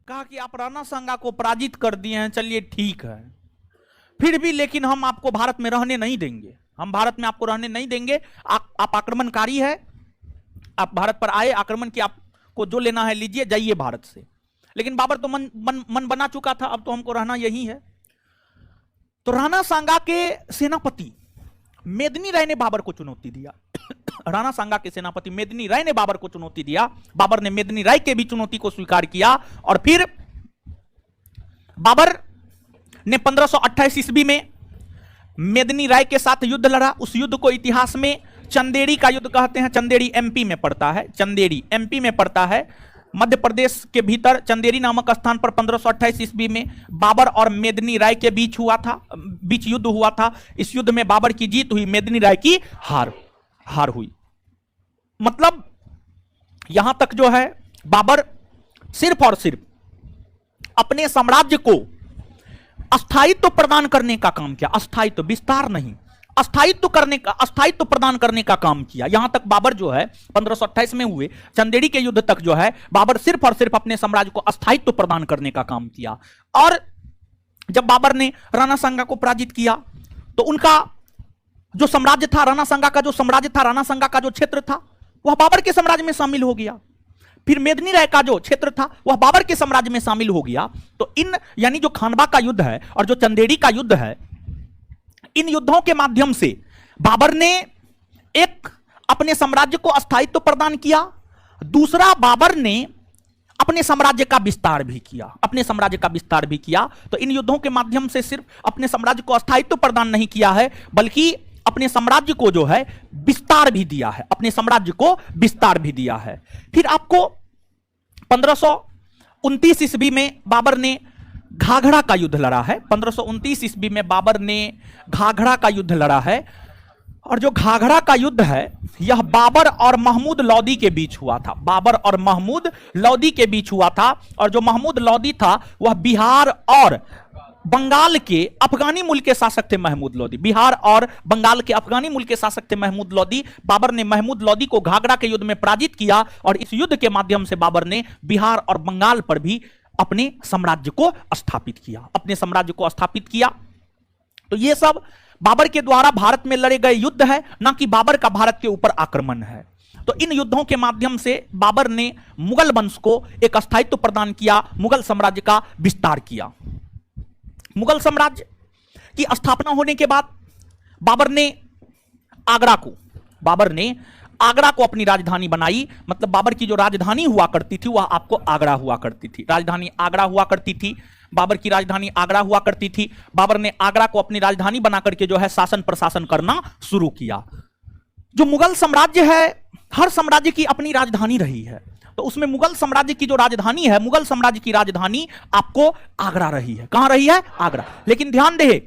कहा कि आप राणा सांगा को पराजित कर दिए हैं, चलिए ठीक है, फिर भी लेकिन हम आपको भारत में रहने नहीं देंगे, हम भारत में आपको रहने नहीं देंगे, आप आक्रमणकारी है, आप भारत पर आए, आक्रमण की, आपको जो लेना है लीजिए, जाइए भारत से। लेकिन बाबर तो मन बना चुका था, अब तो हमको रहना यही है। तो राणा सांगा के सेनापति मेदिनी राय ने बाबर को चुनौती दिया। राणा सांगा के सेनापति मेदिनी राय ने बाबर को चुनौती दिया। बाबर ने मेदिनी राय के भी चुनौती को स्वीकार किया और फिर बाबर ने 1528 ईस्वी में मेदिनी राय के साथ युद्ध लड़ा। उस युद्ध को इतिहास में चंदेरी का युद्ध कहते हैं। चंदेरी एमपी में पड़ता है, चंदेरी एमपी में पड़ता है, मध्य प्रदेश के भीतर चंदेरी नामक स्थान पर 1528 ईस्वी में बाबर और मेदिनी राय के बीच युद्ध हुआ था। इस युद्ध में बाबर की जीत हुई, मेदिनी राय की हार हुई। मतलब यहां तक जो है बाबर सिर्फ और सिर्फ अपने साम्राज्य को अस्थायित्व प्रदान करने का काम किया, अस्थायित्व, विस्तार नहीं, अस्थायित्व प्रदान करने का काम किया। यहां तक बाबर जो है 1528 में हुए चंदेरी के युद्ध तक जो है बाबर सिर्फ और सिर्फ अपने साम्राज्य को अस्थायित्व प्रदान करने का काम किया। और जब बाबर ने राणा सांगा को पराजित किया तो उनका जो साम्राज्य था, राणा सांगा का जो साम्राज्य था, राणा सांगा का जो क्षेत्र था वह बाबर के साम्राज्य में शामिल हो गया। फिर मेदिनी राय का जो क्षेत्र था वह बाबर के साम्राज्य में शामिल हो गया। तो इन यानी जो खानवा का युद्ध है और जो चंदेरी का युद्ध है, इन युद्धों के माध्यम से बाबर ने एक अपने साम्राज्य को अस्थायित्व प्रदान किया, दूसरा बाबर ने अपने साम्राज्य का विस्तार भी किया। तो इन युद्धों के माध्यम से सिर्फ अपने साम्राज्य को अस्थायित्व प्रदान नहीं किया है, बल्कि अपने साम्राज्य को जो है विस्तार भी दिया है। फिर आपको 1529 ईस्वी में बाबर ने घाघरा का युद्ध लड़ा है। 1529 ईस्वी में बाबर ने घाघरा का युद्ध लड़ा है। और जो घाघरा का युद्ध है यह बाबर और महमूद लौदी के बीच हुआ था। और जो महमूद लौदी था वह बिहार और बंगाल के अफगानी मूल के शासक थे। महमूद लौदी, बाबर ने महमूद लौदी को घाघरा के युद्ध में पराजित किया और इस युद्ध के माध्यम से बाबर ने बिहार और बंगाल पर भी अपने साम्राज्य को स्थापित किया। तो ये सब बाबर के द्वारा भारत में लड़े गए युद्ध है, ना कि बाबर का भारत के ऊपर आक्रमण है। तो इन युद्धों के माध्यम से बाबर ने मुगल वंश को एक अस्थायित्व प्रदान किया, मुगल साम्राज्य का विस्तार किया। मुगल साम्राज्य की स्थापना होने के बाद बाबर ने आगरा को अपनी राजधानी बनाई। मतलब बाबर की जो राजधानी हुआ करती थी वह आपको आगरा हुआ करती थी। बाबर की राजधानी आगरा हुआ करती थी। बाबर ने आगरा को अपनी राजधानी बना करके जो है शासन प्रशासन करना शुरू किया। जो मुगल साम्राज्य है, हर साम्राज्य की अपनी राजधानी रही है, तो उसमें मुगल साम्राज्य की जो राजधानी है, मुगल साम्राज्य की राजधानी आपको आगरा रही है। कहां रही है? आगरा। लेकिन ध्यान दें,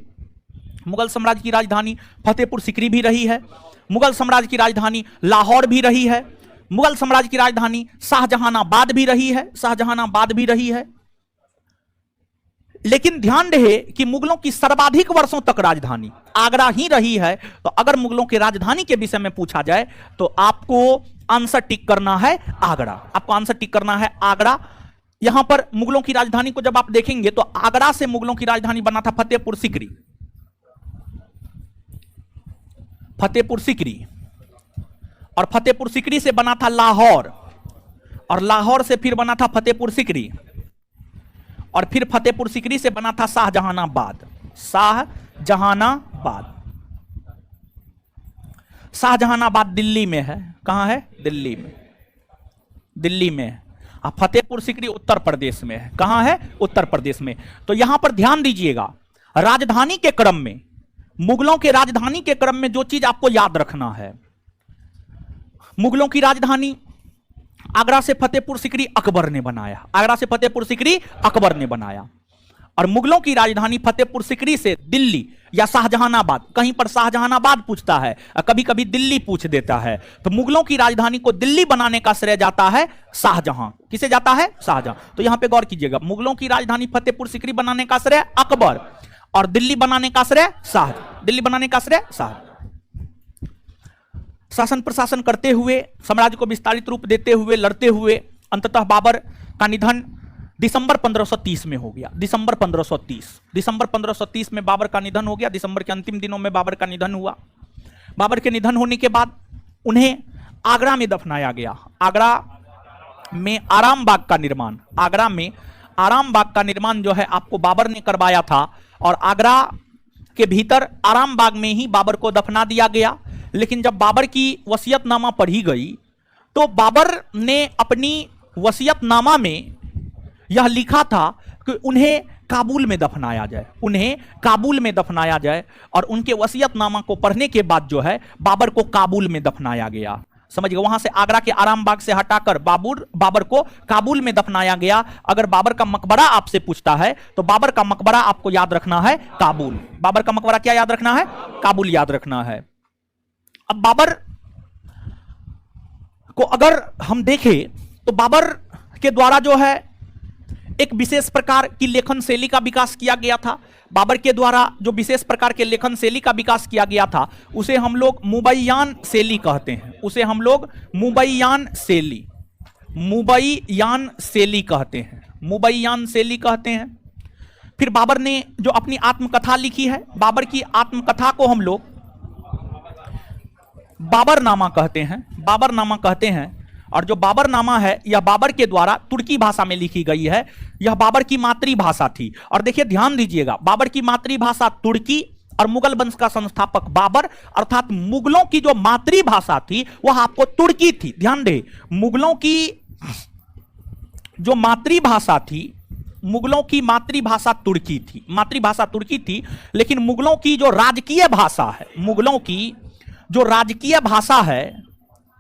मुगल साम्राज्य की राजधानी फतेहपुर सिकरी भी रही है, मुगल साम्राज्य की राजधानी लाहौर भी रही है, मुगल साम्राज्य की राजधानी शाहजहानाबाद भी रही है। लेकिन ध्यान रहे कि मुगलों की सर्वाधिक वर्षों तक राजधानी आगरा ही रही है। तो अगर मुगलों की राजधानी के विषय में पूछा जाए तो आपको आंसर टिक करना है आगरा। यहां पर मुगलों की राजधानी को जब आप देखेंगे तो आगरा से मुगलों की राजधानी बना था फतेहपुर सिकरी, और फतेहपुर सिकरी से बना था लाहौर, और लाहौर से फिर बना था फतेहपुर सिकरी, और फिर फतेहपुर सिकरी से बना था शाहजहानाबाद दिल्ली में है। कहां है? दिल्ली में। फतेहपुर सिकरी उत्तर प्रदेश में है। कहां है? उत्तर प्रदेश में। तो यहां पर ध्यान दीजिएगा, राजधानी के क्रम में, मुगलों के राजधानी के क्रम में जो चीज आपको याद रखना है, मुगलों की राजधानी आगरा से फतेहपुर सिकरी अकबर ने बनाया, और मुगलों की राजधानी फतेहपुर सिकरी से दिल्ली या शाहजहानाबाद, कहीं पर शाहजहानाबाद पूछता है, कभी कभी दिल्ली पूछ देता है, तो मुगलों की राजधानी को दिल्ली बनाने का श्रेय जाता है शाहजहां। किसे जाता है? शाहजहां। तो यहां पे गौर कीजिएगा, मुगलों की राजधानी फतेहपुर सिकरी बनाने का श्रेय अकबर और दिल्ली बनाने का श्रेय शाह। शासन प्रशासन करते हुए, साम्राज्य को विस्तारित रूप देते हुए, लड़ते हुए, अंततः बाबर का निधन दिसंबर 1530 में हो गया। दिसंबर 1530 में बाबर का निधन हो गया। दिसंबर के अंतिम दिनों में बाबर का निधन हुआ। बाबर के निधन होने के बाद उन्हें आगरा में दफनाया गया। आगरा में आराम बाग का निर्माण, आगरा में आराम बाग का निर्माण जो है आपको बाबर ने करवाया था, और आगरा के भीतर आराम बाग में ही बाबर को दफना दिया गया। लेकिन जब बाबर की वसीयतनामा पढ़ी गई तो बाबर ने अपनी वसीयतनामा में यह लिखा था कि उन्हें काबुल में दफनाया जाए, उन्हें काबुल में दफनाया जाए, और उनके वसीयतनामा को पढ़ने के बाद जो है बाबर को काबुल में दफनाया गया। समझ गए, वहां से आगरा के आराम बाग से हटाकर बाबर को काबुल में दफनाया गया। अगर बाबर का मकबरा आपसे पूछता है तो बाबर का मकबरा आपको याद रखना है काबुल। बाबर का मकबरा क्या याद रखना है? काबुल याद रखना है। अब बाबर को अगर हम देखें तो बाबर के द्वारा जो है एक विशेष प्रकार की लेखन शैली का विकास किया गया था। बाबर के द्वारा जो विशेष प्रकार के लेखन शैली का विकास किया गया था उसे हम लोग मुबैयान शैली कहते हैं। उसे हम लोग मुबैयान शैली कहते हैं, मुबैयान शैली कहते हैं। फिर बाबर ने जो अपनी आत्मकथा लिखी है, बाबर की आत्मकथा को हम लोग बाबरनामा कहते हैं, बाबरनामा कहते हैं। और जो बाबरनामा है यह बाबर के द्वारा तुर्की भाषा में लिखी गई है। यह बाबर की मातृभाषा थी। और देखिए ध्यान दीजिएगा, बाबर की मातृभाषा तुर्की और मुगल वंश का संस्थापक बाबर, अर्थात मुगलों की जो मातृभाषा थी वह आपको तुर्की थी। ध्यान दे, मुगलों की जो मातृभाषा थी, मुगलों की मातृभाषा तुर्की थी, मातृभाषा तुर्की थी। लेकिन मुगलों की जो राजकीय भाषा है, मुगलों की जो राजकीय भाषा है,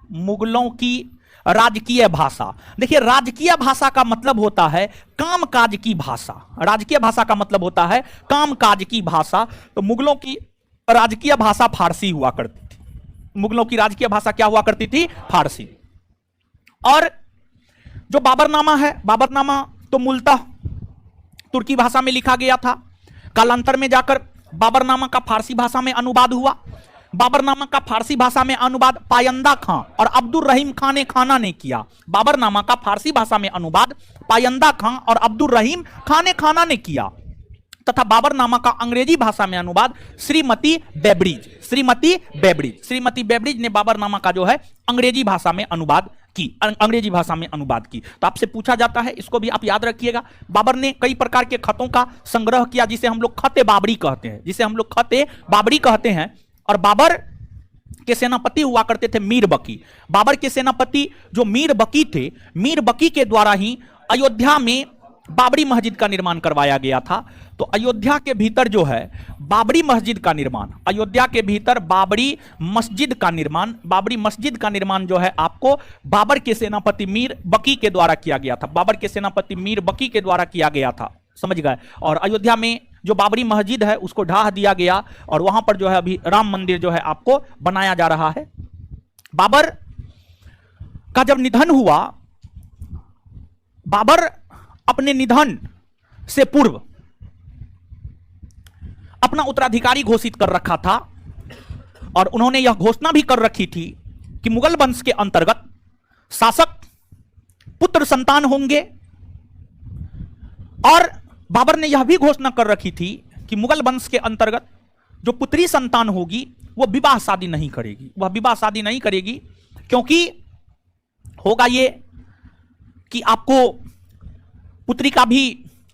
मुगलों की राजकीय भाषा, देखिए राजकीय भाषा का मतलब होता है कामकाज की भाषा। राजकीय भाषा का मतलब होता है कामकाज की भाषा। तो मुगलों की राजकीय भाषा फारसी हुआ करती थी। मुगलों की राजकीय भाषा क्या हुआ करती थी? फारसी। और जो बाबरनामा है, बाबरनामा तो मूलतः तुर्की भाषा में लिखा गया था। कालांतर में जाकर बाबरनामा का फारसी भाषा में अनुवाद हुआ। बाबरनामा का फारसी भाषा में अनुवाद पायंदा खां और अब्दुल रहीम खां ने खाना ने किया। बाबरनामा का फारसी भाषा में अनुवाद पायंदा खां और अब्दुल रहीम खां ने खाना ने किया, तथा बाबरनामा का अंग्रेजी भाषा में अनुवाद श्रीमती बेब्रिज, श्रीमती बेब्रिज ने बाबरनामा का जो है अंग्रेजी भाषा में अनुवाद की, अंग्रेजी भाषा में अनुवाद की। तो आपसे पूछा जाता है, इसको भी आप याद रखिएगा, बाबर ने कई प्रकार के खतों का संग्रह किया जिसे हम लोग खत बाबरी कहते हैं, जिसे हम लोग खत बाबरी कहते हैं। और बाबर के सेनापति हुआ करते थे मीर बकी। बाबर के सेनापति जो मीर बकी थे, मीर बकी के द्वारा ही अयोध्या में बाबरी मस्जिद का निर्माण करवाया गया था। तो अयोध्या के भीतर जो है बाबरी मस्जिद का निर्माण, अयोध्या के भीतर बाबरी मस्जिद का निर्माण जो है आपको बाबर के सेनापति मीर बकी के द्वारा किया गया था। बाबर के सेनापति मीर बकी के द्वारा किया गया था, समझ गए। और अयोध्या में जो बाबरी मस्जिद है उसको ढाह दिया गया और वहां पर जो है अभी राम मंदिर जो है आपको बनाया जा रहा है। बाबर का जब निधन हुआ, बाबर अपने निधन से पूर्व अपना उत्तराधिकारी घोषित कर रखा था और उन्होंने यह घोषणा भी कर रखी थी कि मुगल वंश के अंतर्गत शासक पुत्र संतान होंगे। और बाबर ने यह भी घोषणा कर रखी थी कि मुगल वंश के अंतर्गत जो पुत्री संतान होगी वह विवाह शादी नहीं करेगी, वह विवाह शादी नहीं करेगी, क्योंकि होगा ये कि आपको पुत्री का भी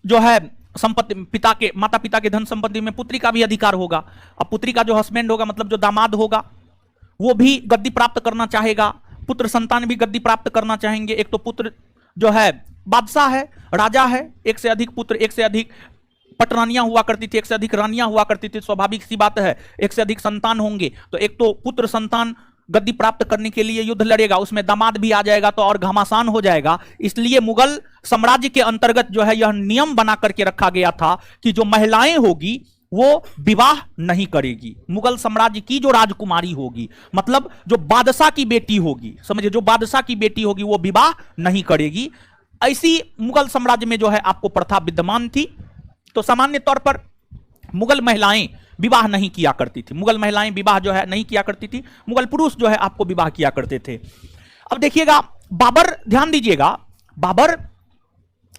जो है संपत्ति, माता पिता के धन संपत्ति में पुत्री का भी अधिकार होगा। अब पुत्री का जो हस्बैंड होगा, मतलब जो दामाद होगा, वो भी गद्दी प्राप्त करना चाहेगा, पुत्र संतान भी गद्दी प्राप्त करना चाहेंगे। एक तो पुत्र जो है बादशाह है, राजा है, एक से अधिक पुत्र, एक से अधिक पटरानियां हुआ करती थी, एक से अधिक रानियां हुआ करती थी। स्वाभाविक सी बात है, एक से अधिक संतान होंगे तो एक तो पुत्र संतान गद्दी प्राप्त करने के लिए युद्ध लड़ेगा, उसमें दामाद भी आ जाएगा तो और घमासान हो जाएगा। इसलिए मुगल साम्राज्य के अंतर्गत जो है यह नियम बना करके रखा गया था कि जो महिलाएं होगी वो विवाह नहीं करेगी। मुगल साम्राज्य की जो राजकुमारी होगी, मतलब जो बादशाह की बेटी होगी, समझिए जो बादशाह की बेटी होगी वो विवाह नहीं करेगी। ऐसी मुगल साम्राज्य में जो है आपको प्रथा विद्यमान थी। तो सामान्य तौर पर मुगल महिलाएं विवाह नहीं किया करती थी, मुगल महिलाएं विवाह जो है नहीं किया करती थी, मुगल पुरुष जो है आपको विवाह किया करते थे। अब देखिएगा बाबर, ध्यान दीजिएगा, बाबर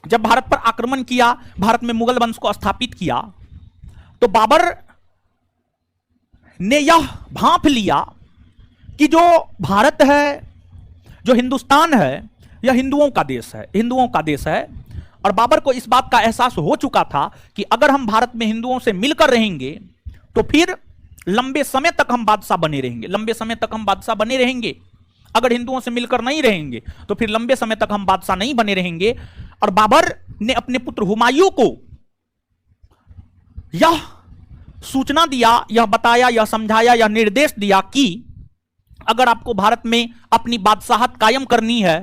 जब भारत पर आक्रमण किया, भारत में मुगल वंश को स्थापित किया, तो बाबर ने यह भांप लिया कि जो भारत है, जो हिंदुस्तान है, यह हिंदुओं का देश है, हिंदुओं का देश है। और बाबर को इस बात का एहसास हो चुका था कि अगर हम भारत में हिंदुओं से मिलकर रहेंगे तो फिर लंबे समय तक हम बादशाह बने रहेंगे, लंबे समय तक हम बादशाह बने रहेंगे। अगर हिंदुओं से मिलकर नहीं रहेंगे तो फिर लंबे समय तक हम बादशाह नहीं बने रहेंगे। और बाबर ने अपने पुत्र हुमायूं को यह सूचना दिया, यह बताया, यह समझाया, यह निर्देश दिया कि अगर आपको भारत में अपनी बादशाहत कायम करनी है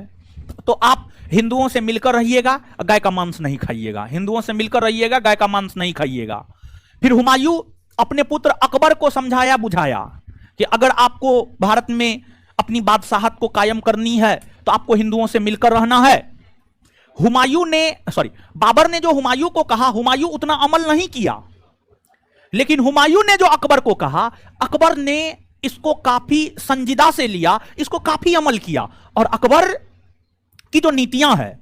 तो आप हिंदुओं से मिलकर रहिएगा, गाय का मांस नहीं खाइएगा, हिंदुओं से मिलकर रहिएगा, गाय का मांस नहीं खाइएगा। फिर हुमायूं अपने पुत्र अकबर को समझाया बुझाया कि अगर आपको भारत में अपनी बादशाहत को कायम करनी है तो आपको हिंदुओं से मिलकर रहना है। बाबर ने जो हुमायूं को कहा, हुमायूं उतना अमल नहीं किया, लेकिन हुमायूं ने जो अकबर को कहा, अकबर ने इसको काफी संजीदा से लिया, इसको काफी अमल किया। और अकबर की जो नीतियां हैं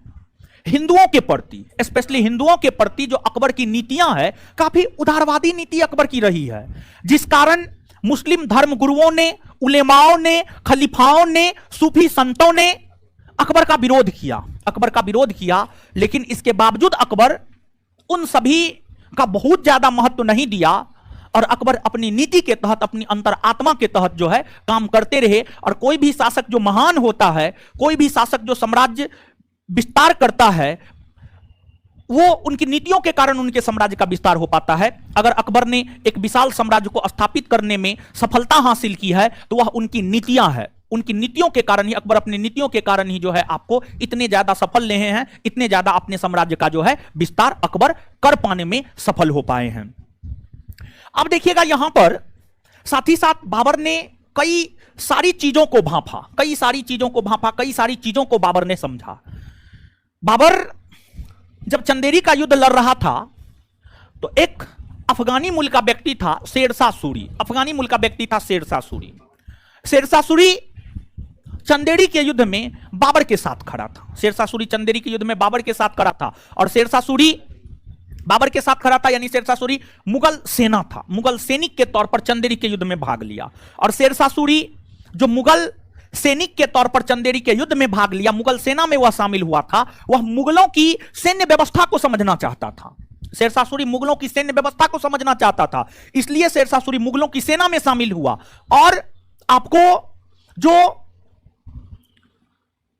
हिंदुओं के प्रति, स्पेशली हिंदुओं के प्रति जो अकबर की नीतियां हैं, काफी उदारवादी नीति अकबर की रही है, जिस कारण मुस्लिम धर्म गुरुओं ने, उलेमाओं ने, खलीफाओं ने, सूफी संतों ने अकबर का विरोध किया, अकबर का विरोध किया। लेकिन इसके बावजूद अकबर उन सभी का बहुत ज्यादा महत्व नहीं दिया और अकबर अपनी नीति के तहत, अपनी अंतरात्मा के तहत जो है काम करते रहे। और कोई भी शासक जो महान होता है, कोई भी शासक जो साम्राज्य विस्तार करता है, वो उनकी नीतियों के कारण उनके साम्राज्य का विस्तार हो पाता है। अगर अकबर ने एक विशाल साम्राज्य को स्थापित करने में सफलता हासिल की है तो वह उनकी नीतियां हैं, उनकी नीतियों के कारण ही, अकबर अपनी नीतियों के कारण ही जो है आपको इतने ज्यादा सफल रहे हैं, इतने ज्यादा अपने साम्राज्य का जो है विस्तार अकबर कर पाने में सफल हो पाए हैं। अब देखिएगा यहां पर साथ ही साथ बाबर ने कई सारी चीजों को भांपा, कई सारी चीजों को भांपा, कई सारी चीजों को बाबर ने समझा। बाबर जब चंदेरी का युद्ध लड़ रहा था तो एक अफगानी मूल का व्यक्ति था शेरशाह सूरी, अफगानी मूल का व्यक्ति था शेरशाह सूरी। शेरशाह सूरी चंदेरी के युद्ध में बाबर के साथ खड़ा था, शेरशाह सूरी चंदेरी के युद्ध में बाबर के साथ खड़ा था। और शेरशाह सूरी बाबर के साथ खड़ा था, यानी शेरशाह सूरी मुगल सेना था, मुगल सैनिक के तौर पर चंदेरी के युद्ध में भाग लिया। और शेरशाह सूरी जो मुगल सैनिक के तौर पर चंदेरी के युद्ध में भाग लिया, मुगल सेना में वह शामिल हुआ था, वह मुगलों की सैन्य व्यवस्था को समझना चाहता था। शेरशाह सूरी मुगलों की सैन्य व्यवस्था को समझना चाहता था, इसलिए शेरशाह सूरी मुगलों की सेना में शामिल हुआ। और आपको जो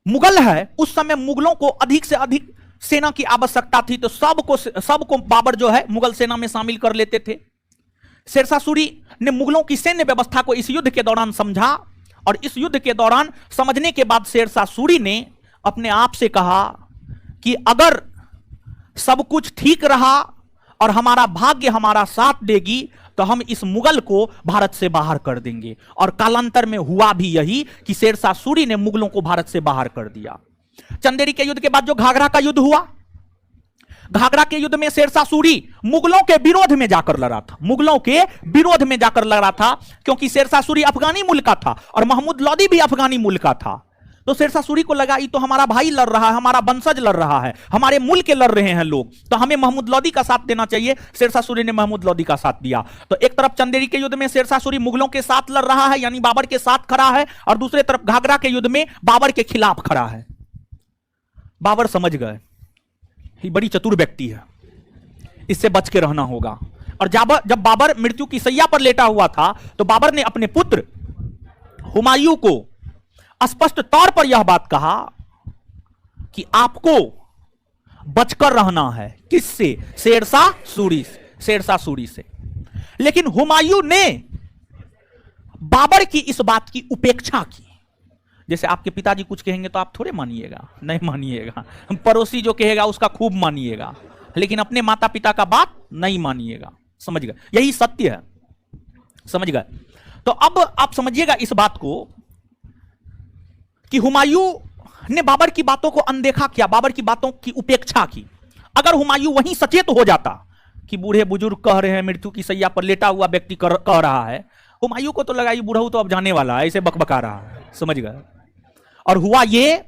मुगल है, उस समय मुगलों को अधिक से अधिक सेना की आवश्यकता थी, तो सबको बाबर जो है मुगल सेना में शामिल कर लेते थे। शेरशाह सूरी ने मुगलों की सैन्य व्यवस्था को इस युद्ध के दौरान समझा और इस युद्ध के दौरान समझने के बाद शेरशाह सूरी ने अपने आप से कहा कि अगर सब कुछ ठीक रहा और हमारा भाग्य हमारा साथ देगी तो हम इस मुगल को भारत से बाहर कर देंगे। और कालांतर में हुआ भी यही कि शेरशाह सूरी ने मुगलों को भारत से बाहर कर दिया। चंदेरी के युद्ध के बाद जो घाघरा का युद्ध हुआ, घाघरा के युद्ध में शेरशाह सूरी मुगलों के विरोध में जाकर लड़ा था, मुगलों के विरोध में जाकर लड़ा था, क्योंकि शेरशाह सूरी अफगानी मूल का था और महमूद लोदी भी अफगानी मूल का था। तो शेरशाह सूरी को लगा ये तो हमारा भाई लड़ रहा है, हमारा वंशज लड़ रहा है, हमारे मूल के लड़ रहे हैं लोग, तो हमें महमूद लोदी का साथ देना चाहिए। शेरशाह सूरी ने महमूद लोदी का साथ दिया। तो एक तरफ चंदेरी के युद्ध में शेरशाह सूरी मुगलों के साथ लड़ रहा है, यानी बाबर के साथ खड़ा है, और दूसरे तरफ घाघरा के युद्ध में बाबर के खिलाफ खड़ा है। बाबर समझ गए ये बड़ी चतुर व्यक्ति है, इससे बच के रहना होगा। और जब बाबर मृत्यु की सैया पर लेटा हुआ था तो बाबर ने अपने पुत्र हुमायूं को स्पष्ट तौर पर यह बात कहा कि आपको बचकर रहना है। किससे? शेरशाह सूरी, शेरशाह सूरी से। लेकिन हुमायूं ने बाबर की इस बात की उपेक्षा की। जैसे आपके पिताजी कुछ कहेंगे तो आप थोड़े मानिएगा, नहीं मानिएगा, पड़ोसी जो कहेगा उसका खूब मानिएगा, लेकिन अपने माता पिता का बात नहीं मानिएगा। समझ गए? यही सत्य है, समझ गए? तो अब आप समझिएगा इस बात को कि हुमायूं ने बाबर की बातों को अनदेखा किया, बाबर की बातों की उपेक्षा की। अगर हुमायूं वहीं सचेत हो जाता कि बूढ़े बुजुर्ग कह रहे हैं, मृत्यु की सैया पर लेटा हुआ व्यक्ति कह रहा है, हुमायूं को तो लगा ये बूढ़ा तो अब जाने वाला है, इसे बकबका रहा है। समझ गए? और हुआ ये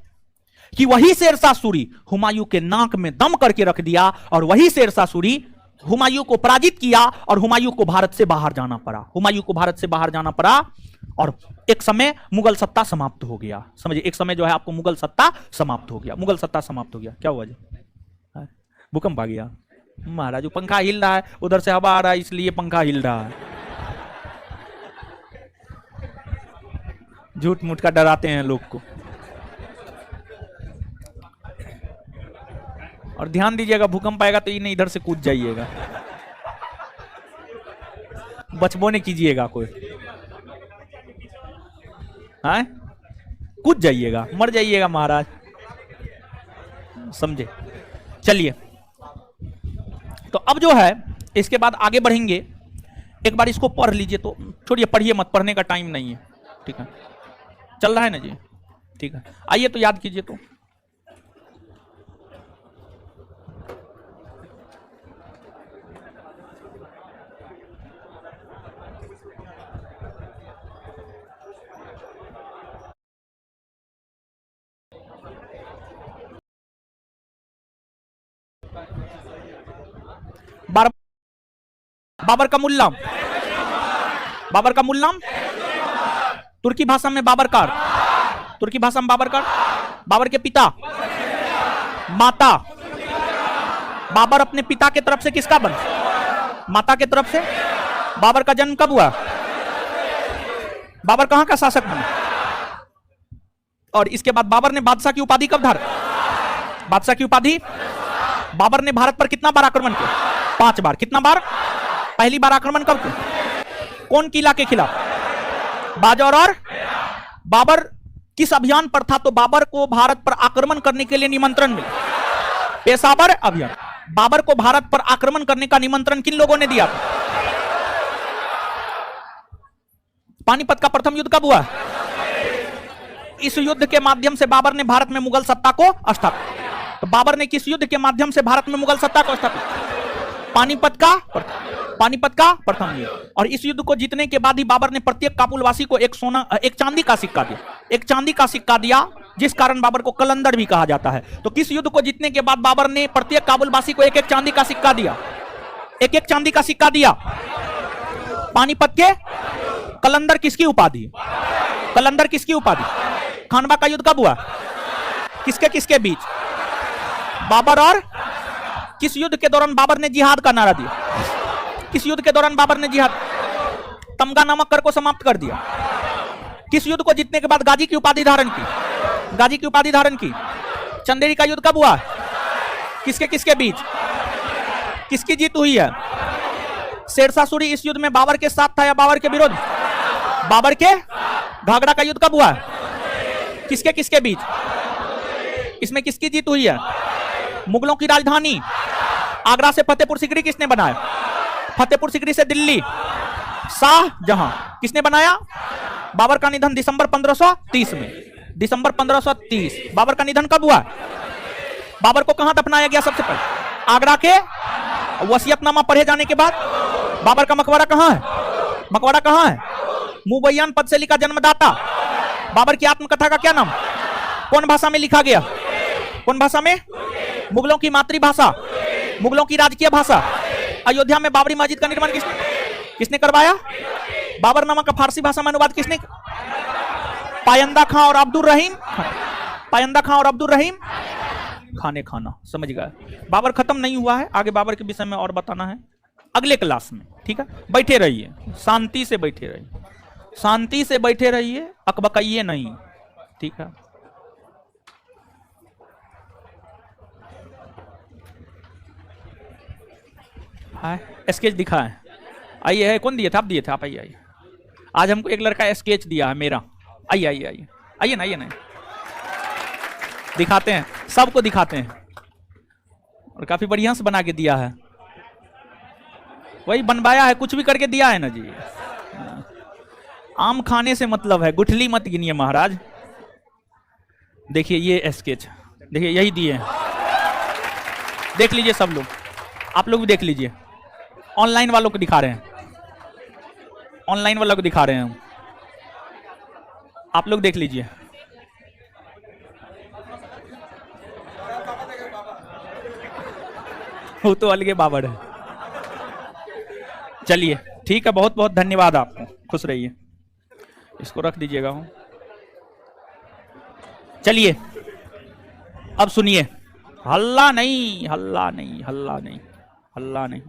कि वही शेरशाह सूरी हुमायूं के नाक में दम करके रख दिया और वही शेरशाह सूरी हुमायूं को पराजित किया और हुमायूं को भारत से बाहर जाना पड़ा। हुमायूं को भारत से बाहर जाना पड़ा और एक समय मुगल सत्ता समाप्त हो गया। समझिए, एक समय जो है आपको मुगल सत्ता समाप्त हो गया। मुगल सत्ता समाप्त हो गया। क्या हुआ जी? भूकंप आ गया महाराज। पंखा हिल रहा है, उधर से हवा आ रहा है, इसलिए पंखा हिल रहा है। झूठ मूठ का डराते हैं लोग को। और ध्यान दीजिएगा, भूकंप आएगा तो इन्हें इधर से कूद जाइएगा, बचबो नहीं कीजिएगा कोई। हाँ, कूद जाइएगा, मर जाइएगा महाराज, समझे। चलिए, तो अब जो है इसके बाद आगे बढ़ेंगे। एक बार इसको पढ़ लीजिए। तो छोड़िए, पढ़िए मत, पढ़ने का टाइम नहीं है। ठीक है, चल रहा है ना जी? ठीक है, आइए तो याद कीजिए। तो बाबर का मूल नाम, बाबर का मूल नाम तुर्की भाषा में बाबरकार, तुर्की भाषा में बाबरकार। बाबर के पिता, माता। बाबर अपने पिता के तरफ से किसका बन? माता के तरफ से। बाबर का जन्म कब हुआ? बाबर कहां का शासक बना? और इसके बाद बाबर ने बादशाह की उपाधि कब धारण? बादशाह की उपाधि। बाबर ने भारत पर कितना बार आक्रमण किया? 5 बार। कितना बार? पहली बार आक्रमण कब किया? कौन किला के खिलाफ? बाजौर। और बाबर किस अभियान पर था? तो बाबर को भारत पर आक्रमण करने के लिए निमंत्रण मिला, पेशावर अभियान। बाबर को भारत पर आक्रमण करने का निमंत्रण किन लोगों ने दिया था? पानीपत का प्रथम युद्ध कब हुआ? इस युद्ध के माध्यम से बाबर ने भारत में मुगल सत्ता को स्थापित। तो बाबर ने किस युद्ध के माध्यम से भारत में मुगल सत्ता को स्थापित? पानीपत का प्रथम युद्ध। और इस युद्ध को जीतने के बाद ही बाबर ने प्रत्येक काबुलवासी को एक चांदी का सिक्का दिया, एक चांदी का सिक्का दिया, जिस कारण बाबर को कलंदर भी कहा जाता है। तो किस युद्ध को जीतने के बाद बाबर ने प्रत्येक काबुलवासी को एक एक चांदी का सिक्का दिया? एक एक चांदी का सिक्का दिया। पानीपत के कलंदर किसकी उपाधि? कलंदर किसकी उपाधि? खानवा का युद्ध कब हुआ? किसके किसके बीच? बाबर और किस युद्ध के दौरान बाबर ने जिहाद का नारा दिया? किस युद्ध के दौरान बाबर ने जिहाद? तमगा नामक कर को समाप्त कर दिया। किस युद्ध को जीतने के बाद गाजी की उपाधि धारण की? गाजी की उपाधि धारण की। चंदेरी का युद्ध कब हुआ? किसके किसके बीच? किसकी जीत हुई है? शेरशाह सूरी इस युद्ध में बाबर के साथ था या बाबर के विरोध? बाबर के। घाघरा का युद्ध कब हुआ? किसके किसके बीच? इसमें किसकी जीत हुई है? मुगलों की राजधानी आगरा से फतेहपुर सीकरी किसने बनाया? फतेहपुर सीकरी से दिल्ली शाहजहां किसने बनाया? बाबर का निधन दिसंबर 1530 में। दिसंबर 1530। बाबर का निधन कब हुआ? बाबर को कहां दफनाया गया सबसे पहले? आगरा के। वसीयतनामा पढ़े जाने के बाद बाबर का मकबरा कहां है? मकबरा कहां है? मुबैयान पद से लिखा जन्मदाता। बाबर की आत्मकथा का क्या नाम? कौन भाषा में लिखा गया? कौन भाषा में? मुगलों की मातृभाषा, मुगलों की राजकीय भाषा। अयोध्या में बाबरी मस्जिद का निर्माण किसने करवाया? बाबरनामा का फारसी भाषा में अनुवाद किसने? पायंदा खां और अब्दुल रहीम। पायंदा खां और अब्दुल रहीम खाने खाना। समझ गए? बाबर खत्म नहीं हुआ है, आगे बाबर के विषय में और बताना है अगले क्लास में। ठीक है, बैठे रहिए, शांति से बैठे रहिए, शांति से बैठे रहिए, अकबकाइए नहीं। ठीक है, स्केच दिखा है। आइए, है कौन दिए थे? आप दिए थे। आप आइए, आइए। आज हमको एक लड़का स्केच दिया है मेरा। आइए आइए आइए आइए ना, आइए ना, दिखाते हैं, सबको दिखाते हैं। और काफी बढ़िया से बना के दिया है। वही बनवाया है, कुछ भी करके दिया है ना जी। आम खाने से मतलब है, गुठली मत गिनिए महाराज। देखिए ये स्केच, देखिए यही दिए हैं। देख लीजिए सब लोग, आप लोग भी देख लीजिए। ऑनलाइन वालों को दिखा रहे हैं, ऑनलाइन वालों को दिखा रहे हैं हम। आप लोग देख लीजिए। वो तो अलगे बावड़ है। चलिए ठीक है, बहुत बहुत धन्यवाद आपको, खुश रहिए। इसको रख दीजिएगा हूं। चलिए अब सुनिए, हल्ला नहीं, हल्ला नहीं, हल्ला नहीं, हल्ला नहीं।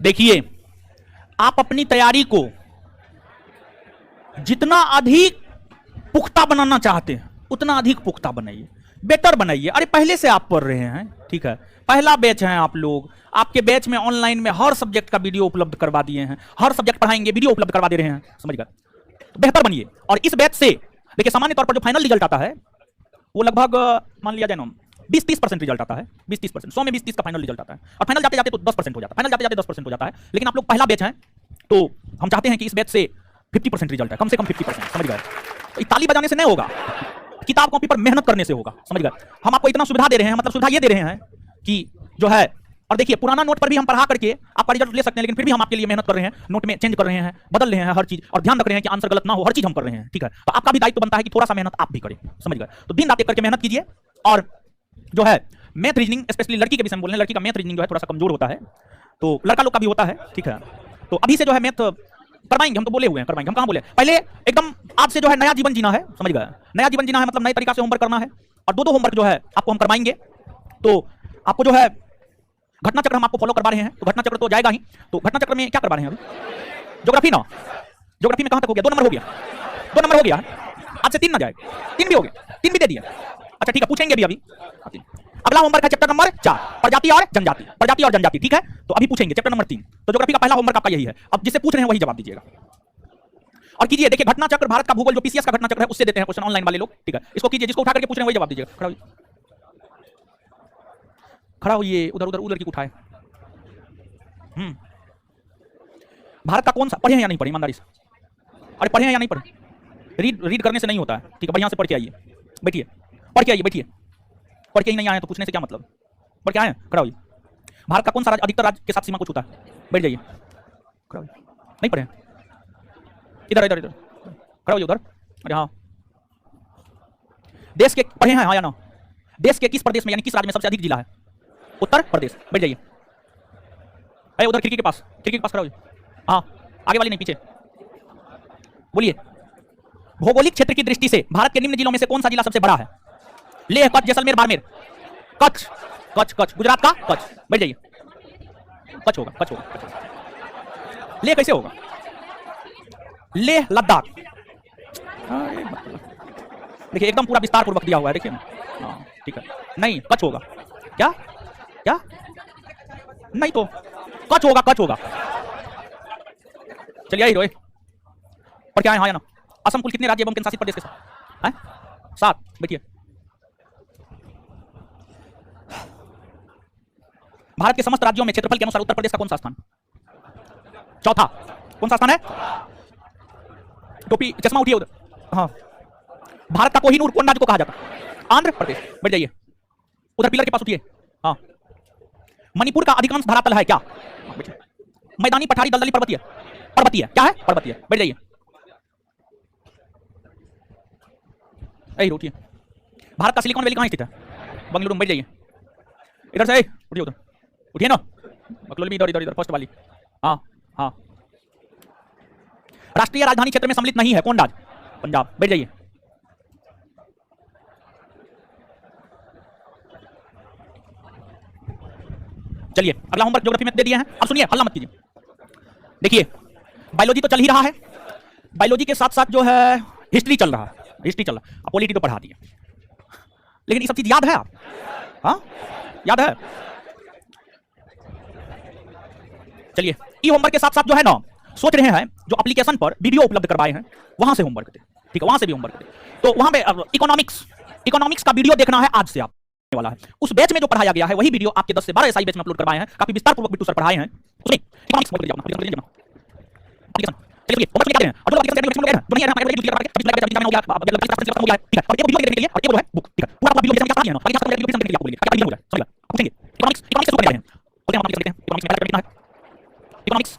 देखिए, आप अपनी तैयारी को जितना अधिक पुख्ता बनाना चाहते हैं उतना अधिक पुख्ता बनाइए, बेटर बनाइए। अरे पहले से आप पढ़ रहे हैं, ठीक है, पहला बैच है आप लोग, आपके बैच में ऑनलाइन में हर सब्जेक्ट का वीडियो उपलब्ध करवा दिए हैं, हर सब्जेक्ट पढ़ाएंगे, वीडियो उपलब्ध करवा दे रहे हैं, समझ गए? तो बेहतर बनिए। और इस बैच से देखिए, सामान्य तौर पर जो फाइनल रिजल्ट आता है वो लगभग मान लिया जाए ना 20-30% रिजल्ट आता है, 20-30%, 100 में 20-30 का फाइनल रिजल्ट आता है। और फाइनल जाते जाते तो 10% हो जाता है, फाइनल जाते जाते 10% हो जाता है। लेकिन आप लोग पहला बैच हैं तो हम चाहते हैं कि इस बैच से 50% रिजल्ट है, कम से कम 50%, समझ गए? तो ताली बजाने से नहीं होगा, किताब कॉपी पर मेहनत करने से होगा, समझ गए? हम आपको इतना सुविधा दे रहे हैं, मतलब सुविधा ये दे रहे हैं कि जो है, और देखिए पुराना नोट पर भी हम पढ़ा करके आपका रिजल्ट ले सकते हैं, लेकिन फिर भी हम आपके लिए मेहनत कर रहे हैं, नोट में चेंज कर रहे हैं, बदल रहे हैं हर चीज, और ध्यान रख रहे हैं कि आंसर गलत ना हो, हर चीज हम कर रहे हैं, ठीक है? तो आपका भी दायित्व बनता है कि थोड़ा सा मेहनत आप भी करें, समझ गए? तो दिन रात एक करके मेहनत कीजिए। और जो है मैथ रीजनिंग, स्पेशली लड़की के विषय में बोल रहे हैं, लड़की का मैथ रीजनिंग जो है थोड़ा सा कमजोर होता है, तो लड़का लोग का भी होता है, ठीक है? तो अभी से जो है मैथ करवाएंगे, हम तो बोले हुए हैं करवाएंगे, हम कहां बोले? पहले एकदम आज से जो है नया जीवन जीना है, समझ गए? नया जीवन जीना है मतलब नए तरीका से होमवर्क करना है, और दो होमवर्क जो है आपको हम करवाएंगे। तो आपको जो है घटना चक्र हम आपको फॉलो करवा रहे हैं, तो घटना चक्र तो जाएगा ही। तो घटना चक्र में क्या करवा रहे हैं अभी? ज्योग्राफी ना, ज्योग्राफी में कहां तक हो गया? 2 नंबर हो गया, 2 नंबर हो गया। आज से 3 ना जाएगा, 3 भी हो गया, 3 भी दे दिया। अच्छा ठीक है, पूछेंगे भी अभी। अगला होमवर्क है चैप्टर नंबर 4, प्रजाति और जनजाति, प्रजाति और जनजाति, ठीक है? तो अभी पूछेंगे चैप्टर नंबर 3। तो ज्योग्राफी का पहला होमवर्क आपका यही है। अब जिससे पूछ रहे हैं वही जवाब दीजिएगा। और कीजिए, देखिए घटना चक्र, भारत का भूगोल जो पीसीएस का घटना चक्र है उससे देते हैं क्वेश्चन ऑनलाइन वाले लोग, ठीक है? इसको कीजिए, जिसको उठा करके पूछ रहे हैं वही जवाब दीजिएगा। खड़ा होइए, खड़ा होइए, उधर उधर उधर की उठाए। भारत का कौन सा, पढ़े हैं या नहीं पढ़े ईमानदारी से? अरे पढ़े हैं या नहीं पढ़े? रीड करने से नहीं होता है, ठीक है? बढ़िया से पढ़ के आइए, बैठिए, पढ़ के आइए, बैठिए। पढ़ के ही नहीं आए तो पूछने से क्या मतलब? पढ़ के आए? खड़ा होइए। भारत का कौन सा राज्य अधिकतर राज्य के साथ सीमा को छूता है? बैठ जाइए, खड़ा होइए। नहीं पढ़े? इधर इधर इधर खड़ा होइए, उधर। अरे हाँ, देश के पढ़े हैं हाँ या ना? देश के किस प्रदेश में यानी किस राज्य में सबसे अधिक जिला है? उत्तर प्रदेश। बैठ जाइए, अरे उधर खिड़की के पास, खिड़की के पास खड़ा होइए। हाँ, आगे वाली नहीं, पीछे बोलिए। भौगोलिक क्षेत्र की दृष्टि से भारत के निम्न जिलों में से कौन सा जिला सबसे बड़ा है? लेह, कच्छ, जैसलमेर, बाड़मेर। कच्छ, कच्छ, कच्छ, गुजरात का कच्छ। बैठ जाइए, कच्छ होगा, कच्छ होगा। लेह कैसे होगा? लेह लद्दाख। देखिए एकदम पूरा विस्तार पूर्वक दिया हुआ है, देखिए ना। हाँ ठीक है, नहीं कच्छ होगा। क्या क्या? नहीं तो कच्छ होगा, कच्छ होगा। चलिए आई रोए, और क्या है हाँ या ना? असम कुल कितने राज्य एवं केंद्र शासित प्रदेश के साथ हैं? 7। बैठिए। भारत के समस्त राज्यों में क्षेत्रफल के अनुसार उत्तर प्रदेश का कौन सा स्थान? चौथा। कौन सा स्थान है? टोपी चश्मा उठिए उधर। हाँ, भारत का कोहिनूर कौन राज्य को कहा जाता है? आंध्र प्रदेश। बैठ जाइए, उधर पिलर के पास उठिए। हाँ, मणिपुर का अधिकांश धरातल है क्या? मैदानी, पठारी, दलदली, पर्वतीय? पर्वतीय। क्या है? पर्वतीय। बैठ जाइए, ऐ उठिए। भारत का सिलिकॉन वैली कहाँ स्थित है? बंगलुरु में। बैठ जाइए, इधर से उठिए, उधर उठिए ना, बकलोल भी इधर इधर इधर, फर्स्ट वाली। हाँ हाँ, राष्ट्रीय राजधानी क्षेत्र में सम्मिलित नहीं है कौन राज्य? पंजाब। बैठ जाइए, चलिए अगला होमवर्क ज्योग्राफी में दे दिया है। अब सुनिए, हल्ला मत कीजिए। देखिए बायोलॉजी तो चल ही रहा है, बायोलॉजी के साथ साथ जो है हिस्ट्री चल रहा है, हिस्ट्री चल रहा है, पॉलिटी तो पढ़ा दी है, लेकिन ये सब चीज याद है आप? हाँ याद है? चलिए ई होमवर्क के साथ साथ जो है ना, सोच रहे हैं जो एप्लीकेशन पर वीडियो उपलब्ध करवाए हैं वहां से होमवर्क दे, ठीक है? वहां से भी होमवर्क दे। तो वहां पे इकोनॉमिक्स का वीडियो देखना है, आज से आप वाला है। उस बैच में जो पढ़ाया गया है वही वीडियो आपके 10 से 12 एसआई बैच में अपलोड करवाए हैं, काफी विस्तार पूर्वक बिट्टू सर पढ़ाए हैं। उसमें इकोनॉमिक्स बोल जाओ ना, एप्लीकेशन चलिए होमवर्क क्या करें? अब जो एप्लीकेशन करने हैं दुनिया हमारे वीडियो करके अभी लगा जब हो गया, अब लगा हो गया, ठीक है? और ये वीडियो देखने के लिए, और ये वो है बुक, ठीक है? पूरा वीडियो जैसा कि है ना, आगे जाकर वीडियो देखने के लिए आपको बोलेंगे क्या वीडियो हो रहा है, समझ गए? पूछेंगे इकोनॉमिक्स से शुरू करते हैं, बोलते हैं हम एप्लीकेशन देखते हैं, इकोनॉमिक्स में क्या करना है? इकोनॉमिक्स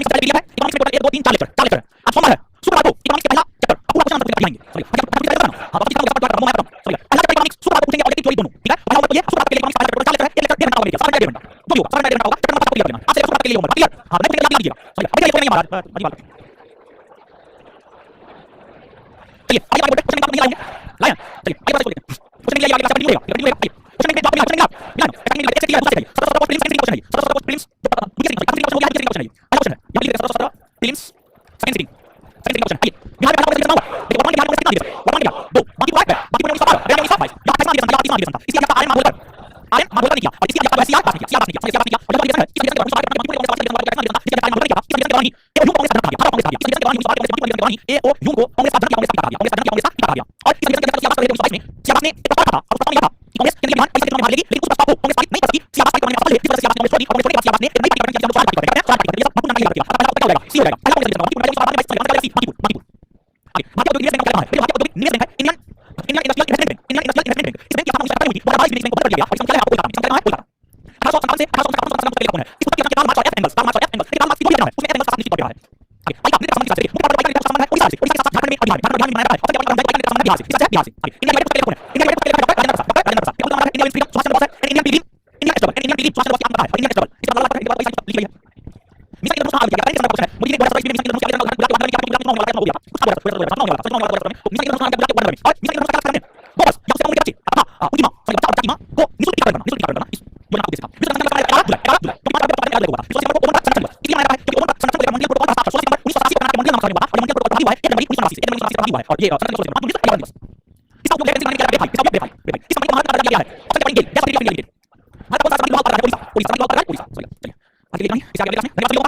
का पहला है, इकोनॉमिक्स में 1 2 3 4 लेक्चर है। आज सोमवार है, शुक्रवार को इकोनॉमिक्स का पहला चैप्टर पूरा क्वेश्चन आंसर पढ़ाएंगे, समझ गए? हां तो इस तरह का पढ़ा रहा हूं मैं, समझ गए? पहला चैप्टर इकोनॉमिक्स शुक्रवार को पूछेंगे और लेकिन चोरी दोनों, ठीक है? पहला होमवर्क ये शुक्रवार के लिए इकोनॉमिक्स का पहला चैप्टर 4 लेक्चर है, ये लेक्चर 1.5 घंटा लगेगा। बेटा जो भी हो समझ में होगा चक्कर मत क्लियर करना आपसे एक के लिए होगा क्लियर हां नहीं क्लियर कीजिएगा सॉरी अभी क्लियर नहीं महाराज अजी बात चलिए आगे आगे क्वेश्चन नहीं लाएंगे लाया चलिए आगे बात बोलिए क्वेश्चन के लिए आगे क्वेश्चन नहीं होगा क्वेश्चन के जवाब नहीं क्वेश्चन नहीं एक क्लियर चाहिए 17 प्रीलिम्स क्वेश्चन है 17 प्रीलिम्स क्वेश्चन हो गया क्वेश्चन है अगला क्वेश्चन है यहां लिख 17 प्रीलिम्स साइंस सिटिंग क्वेश्चन है बिहार में क्वेश्चन होगा देखो वन बिहार में कितना दिया वन दिया दो बाकी बात है बाकी में 17 रेडियो 27 यहां पैसा दिया संख्या कितना दिया संख्या इसलिए आपका आर्यन मार्क आर्यन मार्क नहीं किया और इसलिए आपका सीआर पास नहीं किया सीआर पास नहीं किया और जब ये है इसलिए इसलिए कांग्रेस पास नहीं किया इसलिए कांग्रेस ये यूं कांग्रेस पास नहीं किया इसलिए कांग्रेस पास ये ओ यूं को कांग्रेस पास कांग्रेस पास कांग्रेस पास किया और इसलिए सीआर पास में सीआर ने एक बात कहा और प्रस्ताव किया कि कांग्रेस के लिए बिहार पैसे कितना लेगी लेकिन उस प्रस्ताव को कांग्रेस पास नहीं कर सकी सीआर पास करने वाले जिस वजह से सीआर पास कांग्रेस छोड़ी कांग्रेस छोड़ी सीआर पास ने नहीं पार्टी का सवाल पार्टी का ये सब बात नहीं किया अब पता होगा सी हो जाएगा पहला कांग्रेस के बाद में बाकी भारतीय उद्योग निवेश बैंक का है भारतीय उद्योग निवेश बैंक है Indian industrial investment bank Indian industrial investment bank इसमें क्या हम सरकार हुई 22 बैंक को बदल दिया और संख्या है आपको संख्या है कोलकाता 1857 से 1857 तक है इस पुस्तक के नाम मार्क्स और एफ एंगल्स मार्क्स और एफ एंगल्स के नाम मार्क्स की है उसमें एफ एंगल्स का निश्चित किया है आगे आइए अपने संबंध से मुख्य पार्टी का संबंध है ओडिशा से ओडिशा के साथ झारखंड में बिहार में बनाया है और क्या का संबंध है बिहार से इस बिहार से आगे इंडिया में कौन है इंडिया में कौन है राजेंद्र प्रसाद इंडिया में फ्रीडम सुभाष चंद्र बोस है Indian TV Indian stable Indian TV Subhash Chandra Bose आपका है इंडियन स्टेबल इसका मतलब है एक बात लिखी गई है मिसाल के दोस्तों आ गया करेंगे समझ है मुझे एक बड़ा सवाल मिसाल के दोस्तों आ गया गुजरात वाले क्या गुजरात में हो गया कुछ खबर है मिसाल के दोस्तों आ गया मिसाल के दोस्तों आ गया और मिसाल के दोस्तों करने बस यहां से मुझे बच्चे उनकी मां सॉरी बच्चा की मां को निशुल्क करना इस जो आपको देखा मिसाल का तो बात करने लगा इस को कौन संरक्षण इसलिए मैंने कहा कि कौन संरक्षण का मंडल प्रोटोकॉल 16 नंबर 1980 का मंडल नाम का और मंडल प्रोटोकॉल हुआ है 1 जनवरी 1980 हुआ है और ये संरक्षण का मंडल दिवस इसका उपयोग कैसे करने के लिए भाई इसका उपयोग भाई इस समय महात्मा गांधी किया है सबसे बड़ी गेल जैसा इंडिया भारत का संविधान बहुत बड़ा है ओडिशा ओडिशा सॉरी चलिए आगे ले जाएं इससे आगे ले जाएं